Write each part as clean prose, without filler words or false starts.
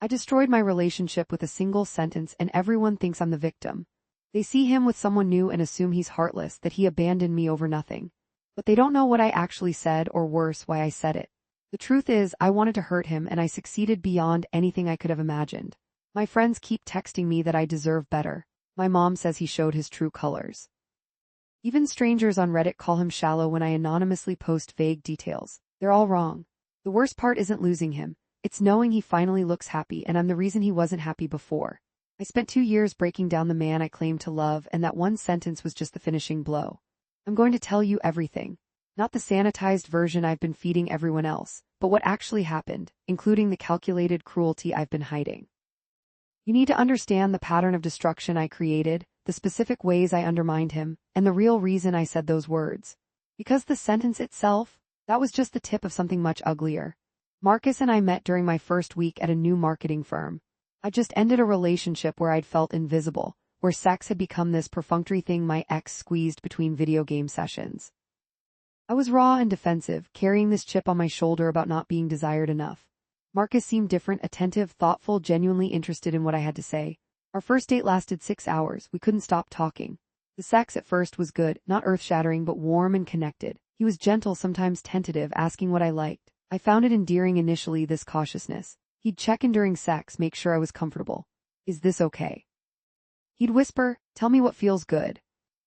I destroyed my relationship with a single sentence and everyone thinks I'm the victim. They see him with someone new and assume he's heartless, that he abandoned me over nothing. But they don't know what I actually said, or worse, why I said it. The truth is, I wanted to hurt him and I succeeded beyond anything I could have imagined. My friends keep texting me that I deserve better. My mom says he showed his true colors. Even strangers on Reddit call him shallow when I anonymously post vague details. They're all wrong. The worst part isn't losing him. It's knowing he finally looks happy and I'm the reason he wasn't happy before. I spent 2 years breaking down the man I claimed to love, and that one sentence was just the finishing blow. I'm going to tell you everything. Not the sanitized version I've been feeding everyone else, but what actually happened, including the calculated cruelty I've been hiding. You need to understand the pattern of destruction I created, the specific ways I undermined him, and the real reason I said those words. Because the sentence itself, that was just the tip of something much uglier. Marcus and I met during my first week at a new marketing firm. I just ended a relationship where I'd felt invisible, where sex had become this perfunctory thing my ex squeezed between video game sessions. I was raw and defensive, carrying this chip on my shoulder about not being desired enough. Marcus seemed different, attentive, thoughtful, genuinely interested in what I had to say. Our first date lasted 6 hours. We couldn't stop talking. The sex at first was good, not earth-shattering but warm and connected. He was gentle, sometimes tentative, asking what I liked. I found it endearing initially, this cautiousness. He'd check in during sex, make sure I was comfortable. Is this okay? He'd whisper, tell me what feels good.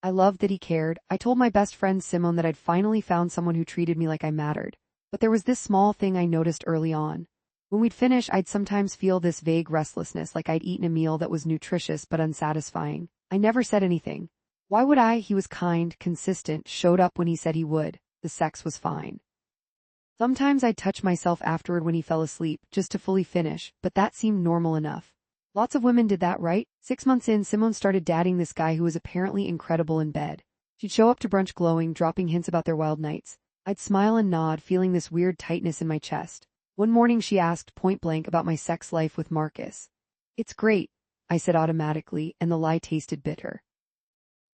I loved that he cared. I told my best friend Simone that I'd finally found someone who treated me like I mattered. But there was this small thing I noticed early on. When we'd finish, I'd sometimes feel this vague restlessness, like I'd eaten a meal that was nutritious but unsatisfying. I never said anything. Why would I? He was kind, consistent, showed up when he said he would. The sex was fine. Sometimes I'd touch myself afterward when he fell asleep, just to fully finish, but that seemed normal enough. Lots of women did that, right? 6 months in, Simone started dating this guy who was apparently incredible in bed. She'd show up to brunch glowing, dropping hints about their wild nights. I'd smile and nod, feeling this weird tightness in my chest. One morning she asked point blank about my sex life with Marcus. It's great, I said automatically, and the lie tasted bitter.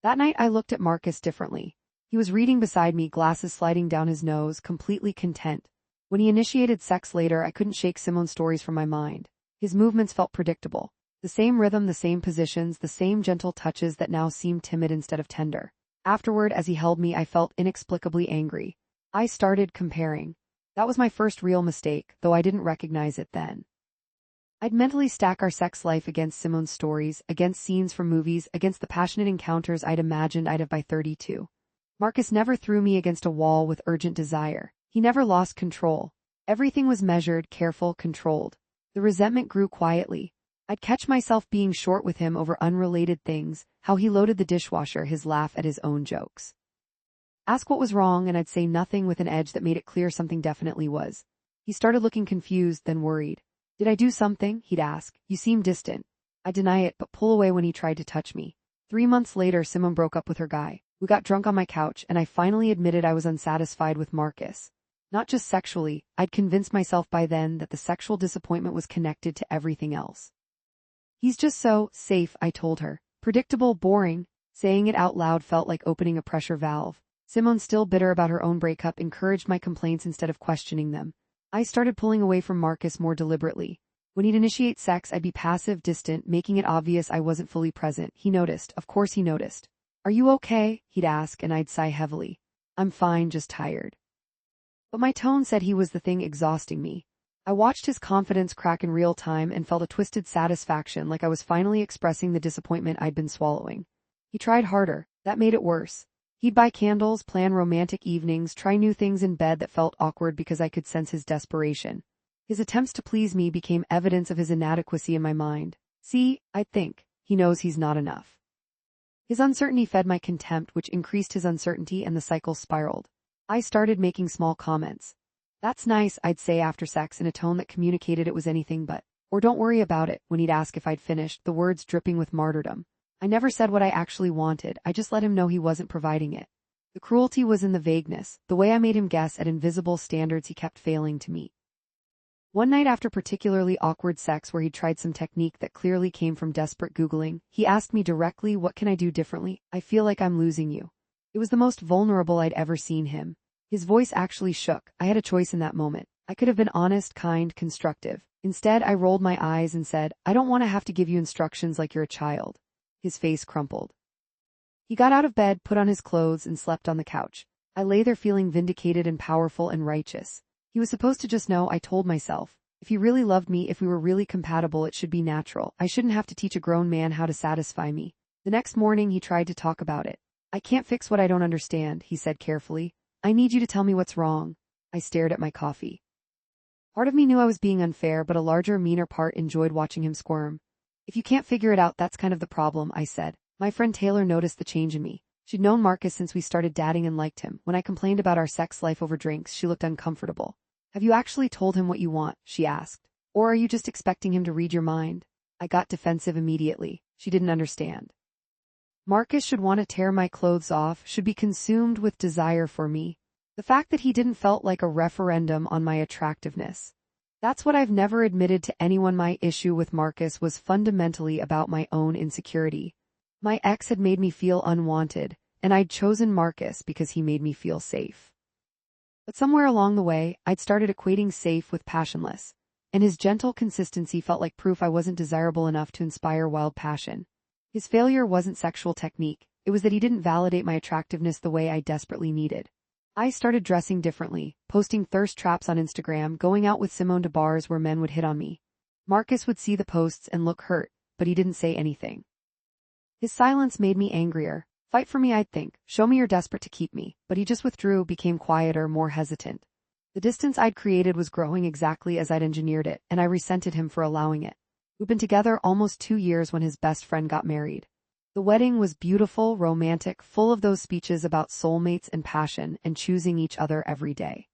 That night I looked at Marcus differently. He was reading beside me, glasses sliding down his nose, completely content. When he initiated sex later, I couldn't shake Simone's stories from my mind. His movements felt predictable. The same rhythm, the same positions, the same gentle touches that now seemed timid instead of tender. Afterward, as he held me, I felt inexplicably angry. I started comparing. That was my first real mistake, though I didn't recognize it then. I'd mentally stack our sex life against Simone's stories, against scenes from movies, against the passionate encounters I'd imagined I'd have by 32. Marcus never threw me against a wall with urgent desire. He never lost control. Everything was measured, careful, controlled. The resentment grew quietly. I'd catch myself being short with him over unrelated things, how he loaded the dishwasher, his laugh at his own jokes. Ask what was wrong and I'd say nothing, with an edge that made it clear something definitely was. He started looking confused, then worried. Did I do something? He'd ask. You seem distant. I'd deny it, but pull away when he tried to touch me. 3 months later, Simone broke up with her guy. We got drunk on my couch and I finally admitted I was unsatisfied with Marcus. Not just sexually, I'd convinced myself by then that the sexual disappointment was connected to everything else. He's just so safe, I told her. Predictable, boring. Saying it out loud felt like opening a pressure valve. Simone, still bitter about her own breakup, encouraged my complaints instead of questioning them. I started pulling away from Marcus more deliberately. When he'd initiate sex, I'd be passive, distant, making it obvious I wasn't fully present. He noticed. Of course he noticed. Are you okay? He'd ask, and I'd sigh heavily. I'm fine, just tired. But my tone said he was the thing exhausting me. I watched his confidence crack in real time and felt a twisted satisfaction, like I was finally expressing the disappointment I'd been swallowing. He tried harder. That made it worse. He'd buy candles, plan romantic evenings, try new things in bed that felt awkward because I could sense his desperation. His attempts to please me became evidence of his inadequacy in my mind. See, I'd think, he knows he's not enough. His uncertainty fed my contempt, which increased his uncertainty, and the cycle spiraled. I started making small comments. That's nice, I'd say after sex in a tone that communicated it was anything but. Or don't worry about it, when he'd ask if I'd finished, the words dripping with martyrdom. I never said what I actually wanted, I just let him know he wasn't providing it. The cruelty was in the vagueness, the way I made him guess at invisible standards he kept failing to meet. One night after particularly awkward sex where he'd tried some technique that clearly came from desperate Googling, he asked me directly, what can I do differently? I feel like I'm losing you. It was the most vulnerable I'd ever seen him. His voice actually shook. I had a choice in that moment. I could have been honest, kind, constructive. Instead, I rolled my eyes and said, I don't want to have to give you instructions like you're a child. His face crumpled. He got out of bed, put on his clothes, and slept on the couch. I lay there feeling vindicated and powerful and righteous. He was supposed to just know, I told myself. If he really loved me, if we were really compatible, it should be natural. I shouldn't have to teach a grown man how to satisfy me. The next morning, he tried to talk about it. I can't fix what I don't understand, he said carefully. I need you to tell me what's wrong. I stared at my coffee. Part of me knew I was being unfair, but a larger, meaner part enjoyed watching him squirm. If you can't figure it out, that's kind of the problem, I said. My friend Taylor noticed the change in me. She'd known Marcus since we started dating and liked him. When I complained about our sex life over drinks, she looked uncomfortable. Have you actually told him what you want? She asked. Or are you just expecting him to read your mind? I got defensive immediately. She didn't understand. Marcus should want to tear my clothes off, should be consumed with desire for me. The fact that he didn't felt like a referendum on my attractiveness. That's what I've never admitted to anyone. My issue with Marcus was fundamentally about my own insecurity. My ex had made me feel unwanted, and I'd chosen Marcus because he made me feel safe. But somewhere along the way, I'd started equating safe with passionless, and his gentle consistency felt like proof I wasn't desirable enough to inspire wild passion. His failure wasn't sexual technique, it was that he didn't validate my attractiveness the way I desperately needed. I started dressing differently, posting thirst traps on Instagram, going out with Simone to bars where men would hit on me. Marcus would see the posts and look hurt, but he didn't say anything. His silence made me angrier. Fight for me, I'd think. Show me you're desperate to keep me. But he just withdrew, became quieter, more hesitant. The distance I'd created was growing exactly as I'd engineered it, and I resented him for allowing it. We'd been together almost 2 years when his best friend got married. The wedding was beautiful, romantic, full of those speeches about soulmates and passion and choosing each other every day.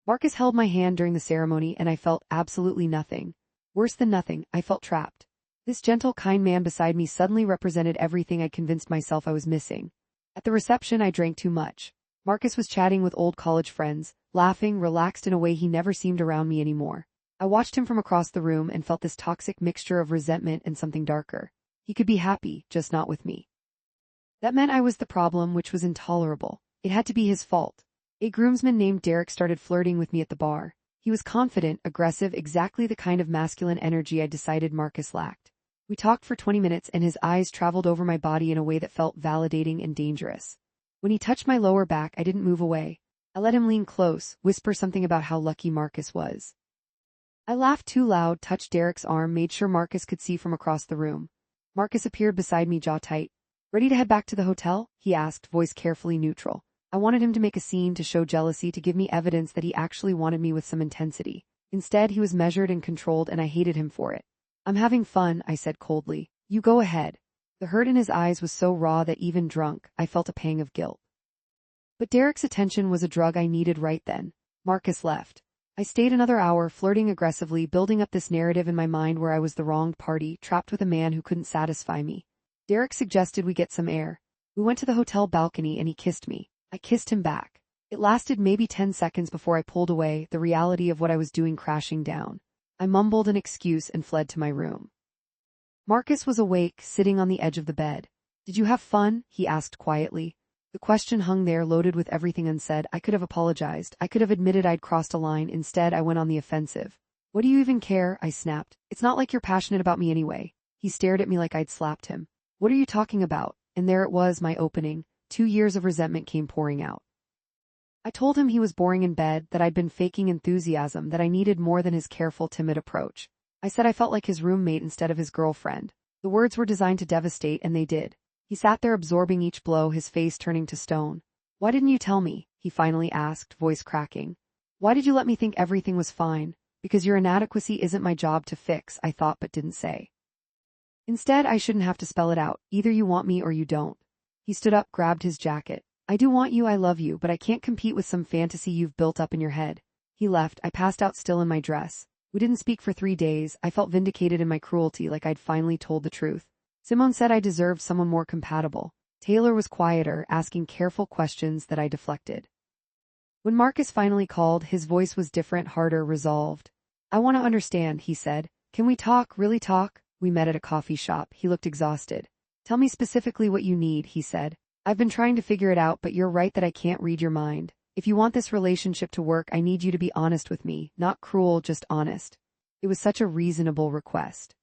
Marcus held my hand during the ceremony and I felt absolutely nothing. Worse than nothing, I felt trapped. This gentle, kind man beside me suddenly represented everything I'd convinced myself I was missing. At the reception, I drank too much. Marcus was chatting with old college friends, laughing, relaxed in a way he never seemed around me anymore. I watched him from across the room and felt this toxic mixture of resentment and something darker. He could be happy, just not with me. That meant I was the problem, which was intolerable. It had to be his fault. A groomsman named Derek started flirting with me at the bar. He was confident, aggressive, exactly the kind of masculine energy I decided Marcus lacked. We talked for 20 minutes and his eyes traveled over my body in a way that felt validating and dangerous. When he touched my lower back, I didn't move away. I let him lean close, whisper something about how lucky Marcus was. I laughed too loud, touched Derek's arm, made sure Marcus could see from across the room. Marcus appeared beside me, jaw tight. Ready to head back to the hotel? He asked, voice carefully neutral. I wanted him to make a scene, to show jealousy, to give me evidence that he actually wanted me with some intensity. Instead, he was measured and controlled, and I hated him for it. I'm having fun, I said coldly. You go ahead. The hurt in his eyes was so raw that even drunk, I felt a pang of guilt. But Derek's attention was a drug I needed right then. Marcus left. I stayed another hour, flirting aggressively, building up this narrative in my mind where I was the wronged party, trapped with a man who couldn't satisfy me. Derek suggested we get some air. We went to the hotel balcony and he kissed me. I kissed him back. It lasted maybe 10 seconds before I pulled away, the reality of what I was doing crashing down. I mumbled an excuse and fled to my room. Marcus was awake, sitting on the edge of the bed. Did you have fun? He asked quietly. The question hung there, loaded with everything unsaid. I could have apologized. I could have admitted I'd crossed a line. Instead, I went on the offensive. What do you even care? I snapped. It's not like you're passionate about me anyway. He stared at me like I'd slapped him. What are you talking about? And there it was, my opening. 2 years of resentment came pouring out. I told him he was boring in bed, that I'd been faking enthusiasm, that I needed more than his careful, timid approach. I said I felt like his roommate instead of his girlfriend. The words were designed to devastate, and they did. He sat there absorbing each blow, his face turning to stone. Why didn't you tell me? He finally asked, voice cracking. Why did you let me think everything was fine? Because your inadequacy isn't my job to fix, I thought but didn't say. Instead, I shouldn't have to spell it out. Either you want me or you don't. He stood up, grabbed his jacket. I do want you, I love you, but I can't compete with some fantasy you've built up in your head. He left. I passed out still in my dress. We didn't speak for 3 days. I felt vindicated in my cruelty, like I'd finally told the truth. Simone said I deserved someone more compatible. Taylor was quieter, asking careful questions that I deflected. When Marcus finally called, his voice was different, harder, resolved. I want to understand, he said. Can we talk, really talk? We met at a coffee shop. He looked exhausted. Tell me specifically what you need, he said. I've been trying to figure it out, but you're right that I can't read your mind. If you want this relationship to work, I need you to be honest with me. Not cruel, just honest. It was such a reasonable request.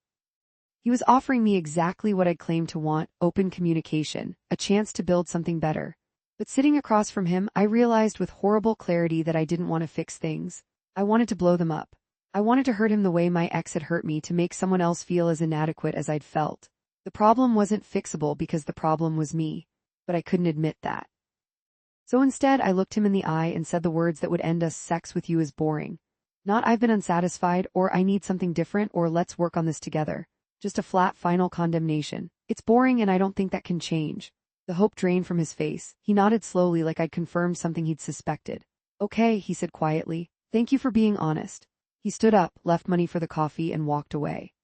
He was offering me exactly what I'd claimed to want: open communication, a chance to build something better. But sitting across from him, I realized with horrible clarity that I didn't want to fix things. I wanted to blow them up. I wanted to hurt him the way my ex had hurt me, to make someone else feel as inadequate as I'd felt. The problem wasn't fixable because the problem was me, but I couldn't admit that. So instead, I looked him in the eye and said the words that would end us: sex with you is boring. Not "I've been unsatisfied," or "I need something different," or "let's work on this together." Just a flat, final condemnation. It's boring and I don't think that can change. The hope drained from his face. He nodded slowly, like I'd confirmed something he'd suspected. Okay, he said quietly. Thank you for being honest. He stood up, left money for the coffee, and walked away.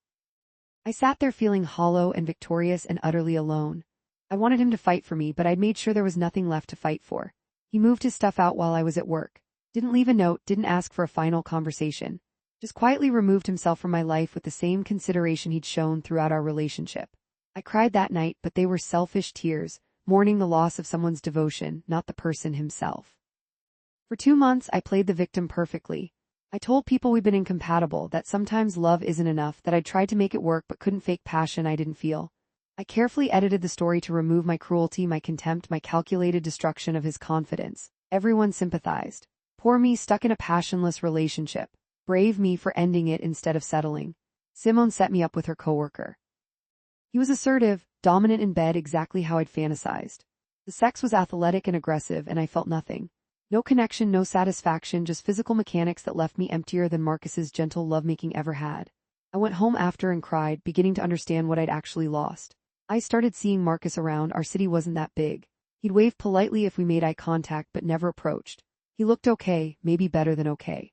I sat there feeling hollow and victorious and utterly alone. I wanted him to fight for me, but I'd made sure there was nothing left to fight for. He moved his stuff out while I was at work. Didn't leave a note, didn't ask for a final conversation. Just quietly removed himself from my life with the same consideration he'd shown throughout our relationship. I cried that night, but they were selfish tears, mourning the loss of someone's devotion, not the person himself. For 2 months, I played the victim perfectly. I told people we'd been incompatible, that sometimes love isn't enough, that I'd tried to make it work but couldn't fake passion I didn't feel. I carefully edited the story to remove my cruelty, my contempt, my calculated destruction of his confidence. Everyone sympathized. Poor me, stuck in a passionless relationship. Brave me for ending it instead of settling. Simone set me up with her coworker. He was assertive, dominant in bed, exactly how I'd fantasized. The sex was athletic and aggressive, and I felt nothing. No connection, no satisfaction, just physical mechanics that left me emptier than Marcus's gentle lovemaking ever had. I went home after and cried, beginning to understand what I'd actually lost. I started seeing Marcus around. Our city wasn't that big. He'd wave politely if we made eye contact, but never approached. He looked okay, maybe better than okay.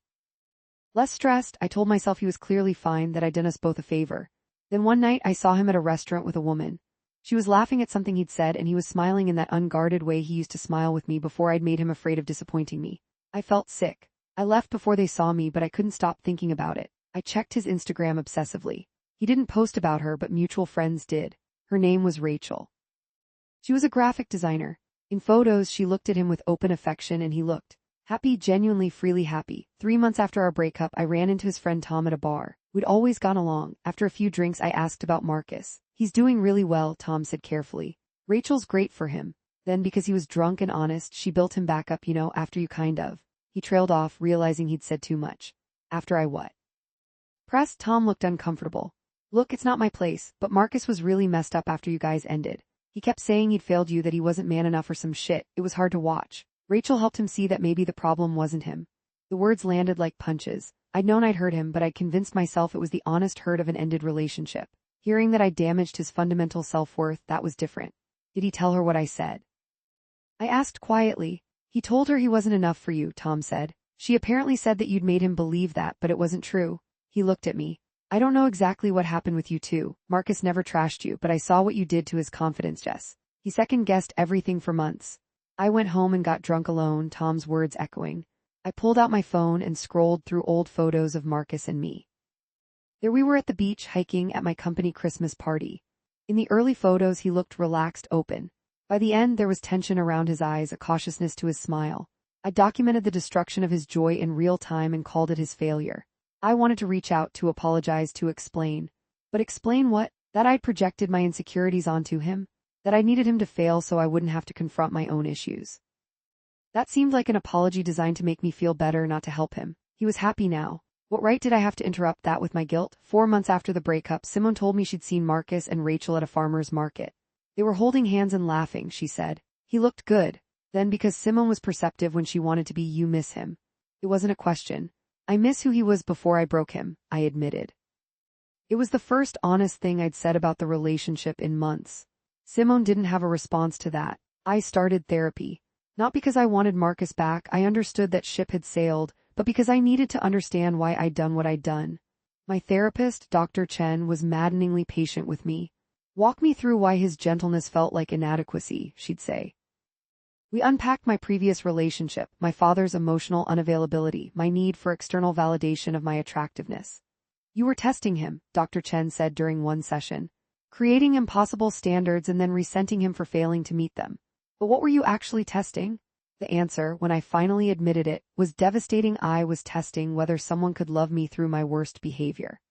Less stressed, I told myself he was clearly fine, that I'd done us both a favor. Then one night I saw him at a restaurant with a woman. She was laughing at something he'd said, and he was smiling in that unguarded way he used to smile with me before I'd made him afraid of disappointing me. I felt sick. I left before they saw me, but I couldn't stop thinking about it. I checked his Instagram obsessively. He didn't post about her, but mutual friends did. Her name was Rachel. She was a graphic designer. In photos, she looked at him with open affection, and he looked happy, genuinely, freely happy. 3 months after our breakup, I ran into his friend Tom at a bar. We'd always gone along. After a few drinks, I asked about Marcus. He's doing really well, Tom said carefully. Rachel's great for him. Then, because he was drunk and honest, she built him back up, after you kind of. He trailed off, realizing he'd said too much. After I what? Pressed. Tom looked uncomfortable. Look, it's not my place, but Marcus was really messed up after you guys ended. He kept saying he'd failed you, that he wasn't man enough or some shit. It was hard to watch. Rachel helped him see that maybe the problem wasn't him. The words landed like punches. I'd known I'd hurt him, but I'd convinced myself it was the honest hurt of an ended relationship. Hearing that I'd damaged his fundamental self-worth, that was different. Did he tell her what I said? I asked quietly. He told her he wasn't enough for you, Tom said. She apparently said that you'd made him believe that, but it wasn't true. He looked at me. I don't know exactly what happened with you two. Marcus never trashed you, but I saw what you did to his confidence, Jess. He second-guessed everything for months. I went home and got drunk alone, Tom's words echoing. I pulled out my phone and scrolled through old photos of Marcus and me. There we were at the beach, hiking, at my company Christmas party. In the early photos, he looked relaxed, open. By the end, there was tension around his eyes, a cautiousness to his smile. I documented the destruction of his joy in real time and called it his failure. I wanted to reach out, to apologize, to explain. But explain what? That I'd projected my insecurities onto him? That I needed him to fail so I wouldn't have to confront my own issues. That seemed like an apology designed to make me feel better, not to help him. He was happy now. What right did I have to interrupt that with my guilt? 4 months after the breakup, Simone told me she'd seen Marcus and Rachel at a farmer's market. They were holding hands and laughing, she said. He looked good. Then, because Simone was perceptive when she wanted to be, you miss him. It wasn't a question. I miss who he was before I broke him, I admitted. It was the first honest thing I'd said about the relationship in months. Simone didn't have a response to that. I started therapy. Not because I wanted Marcus back, I understood that ship had sailed, but because I needed to understand why I'd done what I'd done. My therapist, Dr. Chen, was maddeningly patient with me. Walk me through why his gentleness felt like inadequacy, she'd say. We unpacked my previous relationship, my father's emotional unavailability, my need for external validation of my attractiveness. You were testing him, Dr. Chen said during one session. Creating impossible standards and then resenting him for failing to meet them. But what were you actually testing? The answer, when I finally admitted it, was devastating. I was testing whether someone could love me through my worst behavior.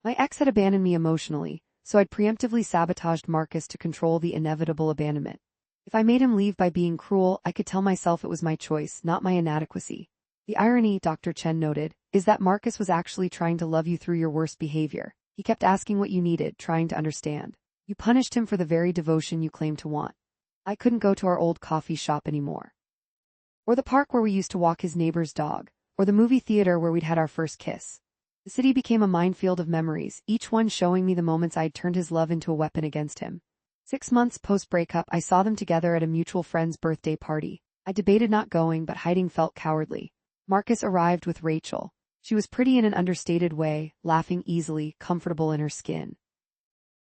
My ex had abandoned me emotionally, so I'd preemptively sabotaged Marcus to control the inevitable abandonment. If I made him leave by being cruel, I could tell myself it was my choice, not my inadequacy. The irony, Dr. Chen noted, is that Marcus was actually trying to love you through your worst behavior. He kept asking what you needed, trying to understand. You punished him for the very devotion you claimed to want. I couldn't go to our old coffee shop anymore. Or the park where we used to walk his neighbor's dog. Or the movie theater where we'd had our first kiss. The city became a minefield of memories, each one showing me the moments I'd turned his love into a weapon against him. 6 months post-breakup, I saw them together at a mutual friend's birthday party. I debated not going, but hiding felt cowardly. Marcus arrived with Rachel. She was pretty in an understated way, laughing easily, comfortable in her skin.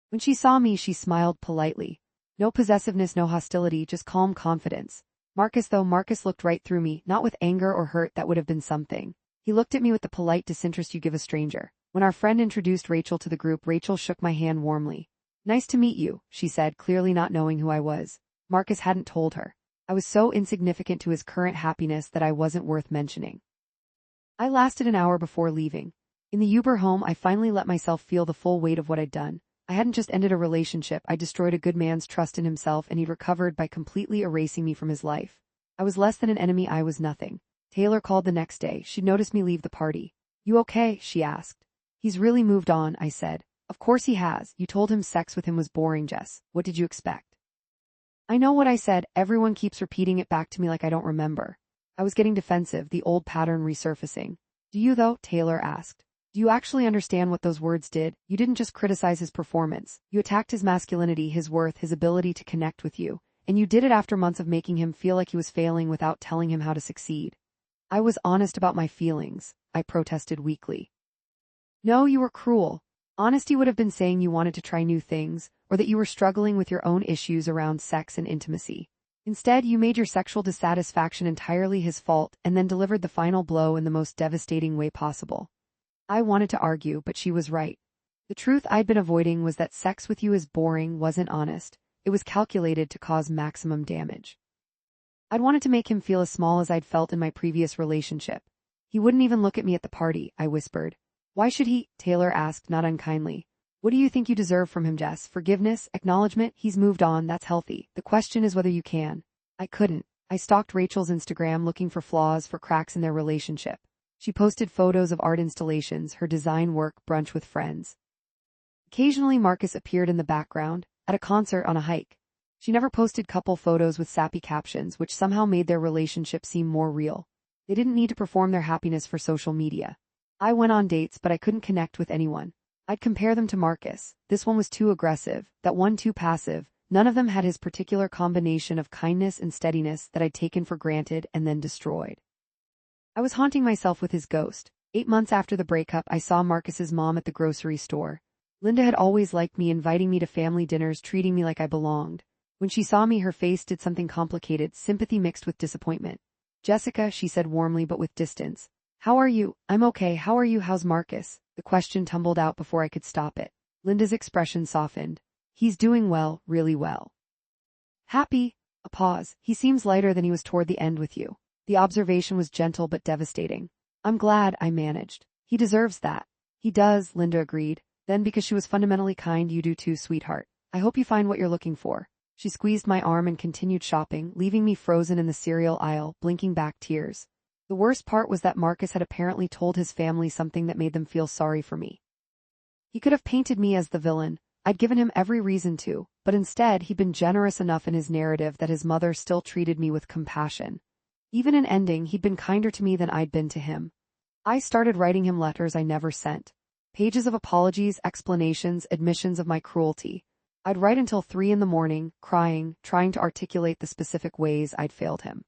When she saw me, she smiled politely. No possessiveness, no hostility, just calm confidence. Marcus looked right through me, not with anger or hurt. That would have been something. He looked at me with the polite disinterest you give a stranger. When our friend introduced Rachel to the group, Rachel shook my hand warmly. "Nice to meet you," she said, clearly not knowing who I was. Marcus hadn't told her. I was so insignificant to his current happiness that I wasn't worth mentioning. I lasted an hour before leaving. In the Uber home, I finally let myself feel the full weight of what I'd done. I hadn't just ended a relationship, I destroyed a good man's trust in himself, and he'd recovered by completely erasing me from his life. I was less than an enemy, I was nothing. Taylor called the next day. She'd noticed me leave the party. "You okay?" she asked. "He's really moved on," I said. "Of course he has. You told him sex with him was boring, Jess. What did you expect?" I know what I said. Everyone keeps repeating it back to me like I don't remember. I was getting defensive, the old pattern resurfacing. "Do you though?" Taylor asked. "Do you actually understand what those words did? You didn't just criticize his performance. You attacked his masculinity, his worth, his ability to connect with you. And you did it after months of making him feel like he was failing without telling him how to succeed." I was honest about my feelings, I protested weakly. "No, you were cruel. Honesty would have been saying you wanted to try new things, or that you were struggling with your own issues around sex and intimacy. Instead, you made your sexual dissatisfaction entirely his fault and then delivered the final blow in the most devastating way possible." I wanted to argue, but she was right. The truth I'd been avoiding was that sex with you is boring wasn't honest. It was calculated to cause maximum damage. I'd wanted to make him feel as small as I'd felt in my previous relationship. "He wouldn't even look at me at the party," I whispered. "Why should he?" Taylor asked, not unkindly. "What do you think you deserve from him, Jess? Forgiveness? Acknowledgement? He's moved on, that's healthy. The question is whether you can." I couldn't. I stalked Rachel's Instagram looking for flaws, for cracks in their relationship. She posted photos of art installations, her design work, brunch with friends. Occasionally Marcus appeared in the background, at a concert, on a hike. She never posted couple photos with sappy captions, which somehow made their relationship seem more real. They didn't need to perform their happiness for social media. I went on dates, but I couldn't connect with anyone. I'd compare them to Marcus. This one was too aggressive, that one too passive. None of them had his particular combination of kindness and steadiness that I'd taken for granted and then destroyed. I was haunting myself with his ghost. 8 months after the breakup, I saw Marcus's mom at the grocery store. Linda had always liked me, inviting me to family dinners, treating me like I belonged. When she saw me, her face did something complicated, sympathy mixed with disappointment. "Jessica," she said warmly but with distance. "How are you?" "I'm okay. How are you? How's Marcus?" The question tumbled out before I could stop it. Linda's expression softened. "He's doing well, really well." "Happy?" A pause. "He seems lighter than he was toward the end with you." The observation was gentle but devastating. "I'm glad," I managed. "He deserves that." "He does," Linda agreed. Then, because she was fundamentally kind, "You do too, sweetheart. I hope you find what you're looking for." She squeezed my arm and continued shopping, leaving me frozen in the cereal aisle, blinking back tears. The worst part was that Marcus had apparently told his family something that made them feel sorry for me. He could have painted me as the villain. I'd given him every reason to, but instead he'd been generous enough in his narrative that his mother still treated me with compassion. Even in ending, he'd been kinder to me than I'd been to him. I started writing him letters I never sent. Pages of apologies, explanations, admissions of my cruelty. I'd write until 3 in the morning, crying, trying to articulate the specific ways I'd failed him.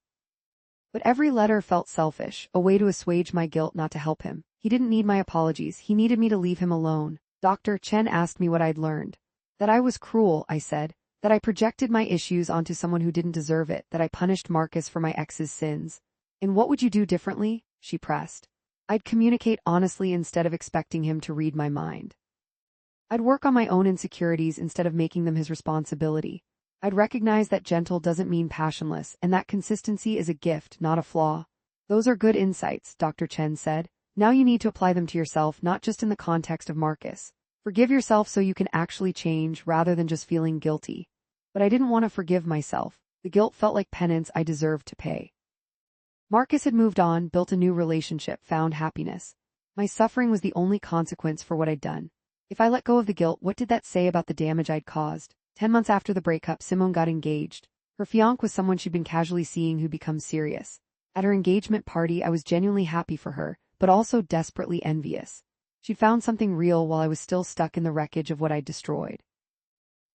But every letter felt selfish, a way to assuage my guilt, not to help him. He didn't need my apologies, he needed me to leave him alone. Dr. Chen asked me what I'd learned. That I was cruel, I said. That I projected my issues onto someone who didn't deserve it, that I punished Marcus for my ex's sins. "And what would you do differently?" she pressed. "I'd communicate honestly instead of expecting him to read my mind. I'd work on my own insecurities instead of making them his responsibility. I'd recognize that gentle doesn't mean passionless, and that consistency is a gift, not a flaw. Those are good insights, Dr. Chen said. Now you need to apply them to yourself, not just in the context of Marcus. Forgive yourself so you can actually change rather than just feeling guilty. But I didn't want to forgive myself. The guilt felt like penance I deserved to pay. Marcus had moved on, built a new relationship, found happiness. My suffering was the only consequence for what I'd done. If I let go of the guilt, what did that say about the damage I'd caused? 10 months after the breakup, Simone got engaged. Her fiancé was someone she'd been casually seeing who'd become serious. At her engagement party, I was genuinely happy for her, but also desperately envious. She'd found something real while I was still stuck in the wreckage of what I'd destroyed.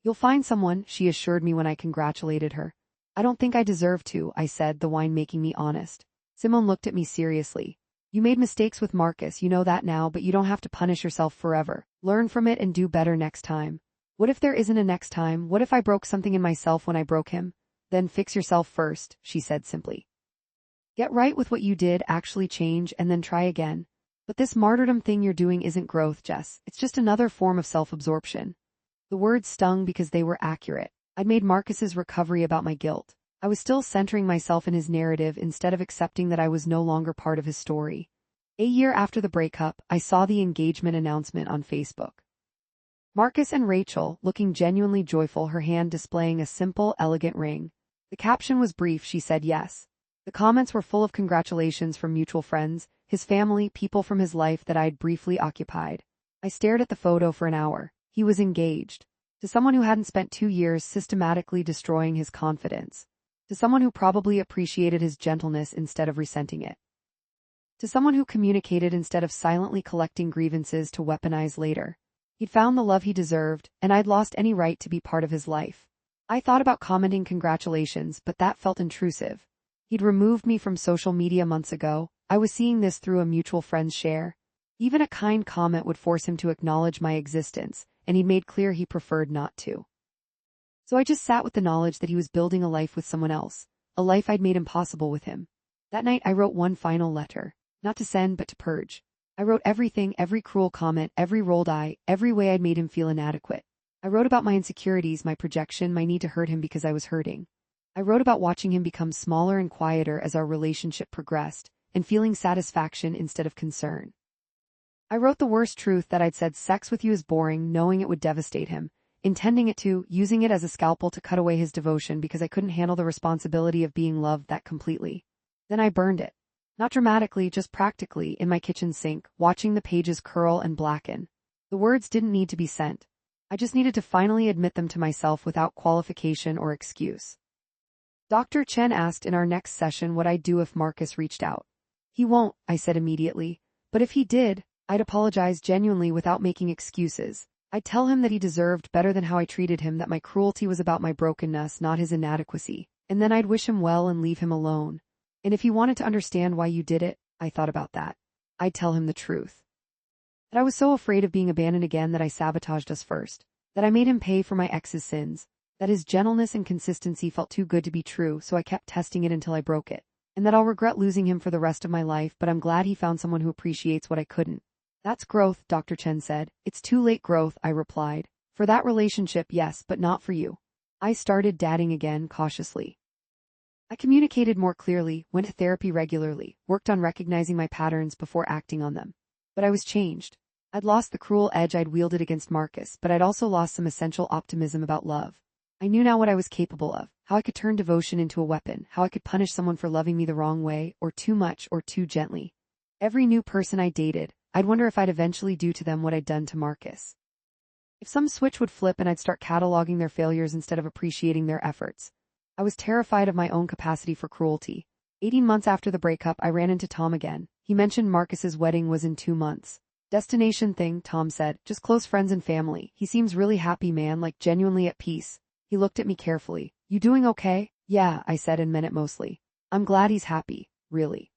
You'll find someone, she assured me when I congratulated her. I don't think I deserve to, I said, the wine making me honest. Simone looked at me seriously. You made mistakes with Marcus, you know that now, but you don't have to punish yourself forever. Learn from it and do better next time. What if there isn't a next time? What if I broke something in myself when I broke him? Then fix yourself first, she said simply. Get right with what you did, actually change, and then try again. But this martyrdom thing you're doing isn't growth, Jess. It's just another form of self-absorption. The words stung because they were accurate. I'd made Marcus's recovery about my guilt. I was still centering myself in his narrative instead of accepting that I was no longer part of his story. A year after the breakup, I saw the engagement announcement on Facebook. Marcus and Rachel, looking genuinely joyful, her hand displaying a simple, elegant ring. The caption was brief, she said yes. The comments were full of congratulations from mutual friends, his family, people from his life that I'd briefly occupied. I stared at the photo for an hour. He was engaged. To someone who hadn't spent 2 years systematically destroying his confidence. To someone who probably appreciated his gentleness instead of resenting it. To someone who communicated instead of silently collecting grievances to weaponize later. He'd found the love he deserved, and I'd lost any right to be part of his life. I thought about commenting congratulations, but that felt intrusive. He'd removed me from social media months ago. I was seeing this through a mutual friend's share. Even a kind comment would force him to acknowledge my existence, and he'd made clear he preferred not to. So I just sat with the knowledge that he was building a life with someone else, a life I'd made impossible with him. That night I wrote one final letter, not to send but to purge. I wrote everything, every cruel comment, every rolled eye, every way I'd made him feel inadequate. I wrote about my insecurities, my projection, my need to hurt him because I was hurting. I wrote about watching him become smaller and quieter as our relationship progressed, and feeling satisfaction instead of concern. I wrote the worst truth, that I'd said sex with you is boring, knowing it would devastate him, intending it to, using it as a scalpel to cut away his devotion because I couldn't handle the responsibility of being loved that completely. Then I burned it. Not dramatically, just practically, in my kitchen sink, watching the pages curl and blacken. The words didn't need to be sent. I just needed to finally admit them to myself without qualification or excuse. Dr. Chen asked in our next session what I'd do if Marcus reached out. He won't, I said immediately. But if he did, I'd apologize genuinely without making excuses. I'd tell him that he deserved better than how I treated him, that my cruelty was about my brokenness, not his inadequacy. And then I'd wish him well and leave him alone. And if he wanted to understand why you did it, I thought about that. I'd tell him the truth. That I was so afraid of being abandoned again that I sabotaged us first. That I made him pay for my ex's sins. That his gentleness and consistency felt too good to be true, so I kept testing it until I broke it. And that I'll regret losing him for the rest of my life, but I'm glad he found someone who appreciates what I couldn't. That's growth, Dr. Chen said. It's too late growth, I replied. For that relationship, yes, but not for you. I started dating again cautiously. I communicated more clearly, went to therapy regularly, worked on recognizing my patterns before acting on them. But I was changed. I'd lost the cruel edge I'd wielded against Marcus, but I'd also lost some essential optimism about love. I knew now what I was capable of, how I could turn devotion into a weapon, how I could punish someone for loving me the wrong way, or too much, or too gently. Every new person I dated, I'd wonder if I'd eventually do to them what I'd done to Marcus. If some switch would flip and I'd start cataloging their failures instead of appreciating their efforts. I was terrified of my own capacity for cruelty. 18 months after the breakup, I ran into Tom again. He mentioned Marcus's wedding was in 2 months. Destination thing, Tom said, just close friends and family. He seems really happy, man, like genuinely at peace. He looked at me carefully. You doing okay? Yeah, I said and meant it mostly. I'm glad he's happy, really.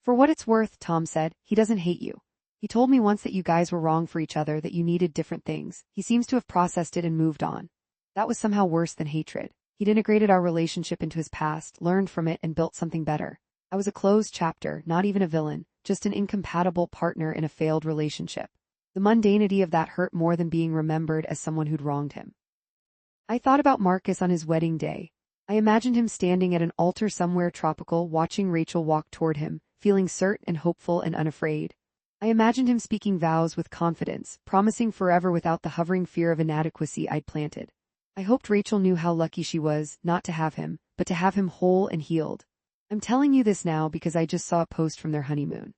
For what it's worth, Tom said, he doesn't hate you. He told me once that you guys were wrong for each other, that you needed different things. He seems to have processed it and moved on. That was somehow worse than hatred. He'd integrated our relationship into his past, learned from it, and built something better. I was a closed chapter, not even a villain, just an incompatible partner in a failed relationship. The mundanity of that hurt more than being remembered as someone who'd wronged him. I thought about Marcus on his wedding day. I imagined him standing at an altar somewhere tropical, watching Rachel walk toward him, feeling certain and hopeful and unafraid. I imagined him speaking vows with confidence, promising forever without the hovering fear of inadequacy I'd planted. I hoped Rachel knew how lucky she was, not to have him, but to have him whole and healed. I'm telling you this now because I just saw a post from their honeymoon.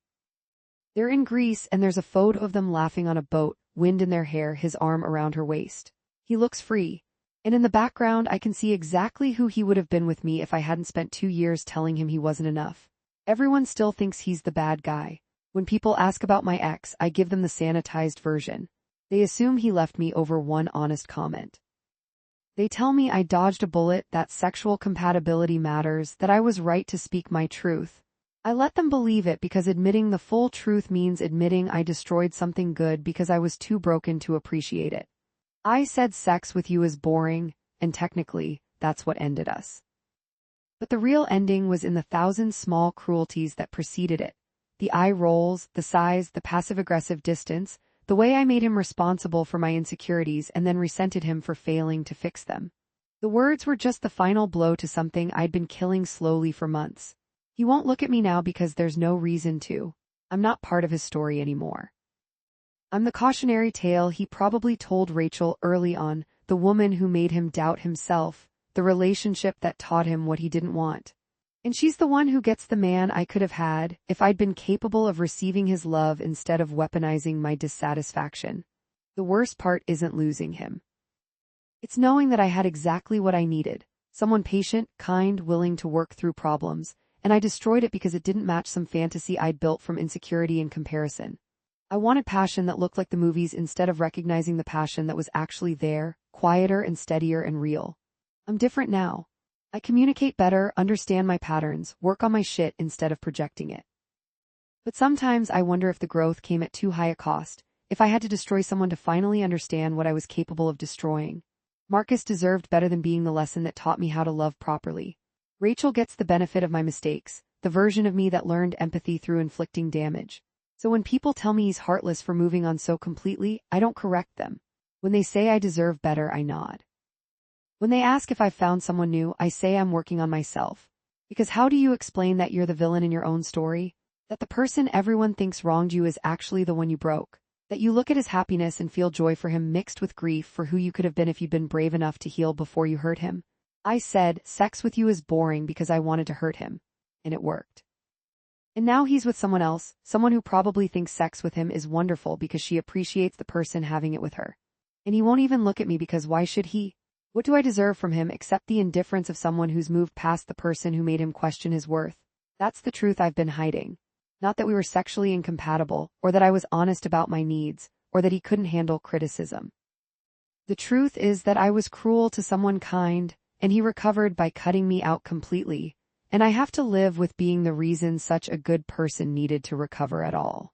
They're in Greece and there's a photo of them laughing on a boat, wind in their hair, his arm around her waist. He looks free. And in the background I can see exactly who he would have been with me if I hadn't spent 2 years telling him he wasn't enough. Everyone still thinks he's the bad guy. When people ask about my ex, I give them the sanitized version. They assume he left me over one honest comment. They tell me I dodged a bullet, that sexual compatibility matters, that I was right to speak my truth. I let them believe it because admitting the full truth means admitting I destroyed something good because I was too broken to appreciate it. I said sex with you is boring, and technically, that's what ended us. But the real ending was in the 1,000 small cruelties that preceded it. The eye rolls, the sighs, the passive-aggressive distance, the way I made him responsible for my insecurities and then resented him for failing to fix them. The words were just the final blow to something I'd been killing slowly for months. He won't look at me now because there's no reason to. I'm not part of his story anymore. I'm the cautionary tale he probably told Rachel early on, the woman who made him doubt himself, the relationship that taught him what he didn't want. And she's the one who gets the man I could have had if I'd been capable of receiving his love instead of weaponizing my dissatisfaction. The worst part isn't losing him. It's knowing that I had exactly what I needed, someone patient, kind, willing to work through problems, and I destroyed it because it didn't match some fantasy I'd built from insecurity and comparison. I wanted passion that looked like the movies instead of recognizing the passion that was actually there, quieter and steadier and real. I'm different now. I communicate better, understand my patterns, work on my shit instead of projecting it. But sometimes I wonder if the growth came at too high a cost, if I had to destroy someone to finally understand what I was capable of destroying. Marcus deserved better than being the lesson that taught me how to love properly. Rachel gets the benefit of my mistakes, the version of me that learned empathy through inflicting damage. So when people tell me he's heartless for moving on so completely, I don't correct them. When they say I deserve better, I nod. When they ask if I've found someone new, I say I'm working on myself. Because how do you explain that you're the villain in your own story? That the person everyone thinks wronged you is actually the one you broke? That you look at his happiness and feel joy for him mixed with grief for who you could have been if you'd been brave enough to heal before you hurt him? I said, sex with you is boring because I wanted to hurt him. And it worked. And now he's with someone else, someone who probably thinks sex with him is wonderful because she appreciates the person having it with her. And he won't even look at me because why should he? What do I deserve from him except the indifference of someone who's moved past the person who made him question his worth? That's the truth I've been hiding. Not that we were sexually incompatible, or that I was honest about my needs, or that he couldn't handle criticism. The truth is that I was cruel to someone kind, and he recovered by cutting me out completely. And I have to live with being the reason such a good person needed to recover at all.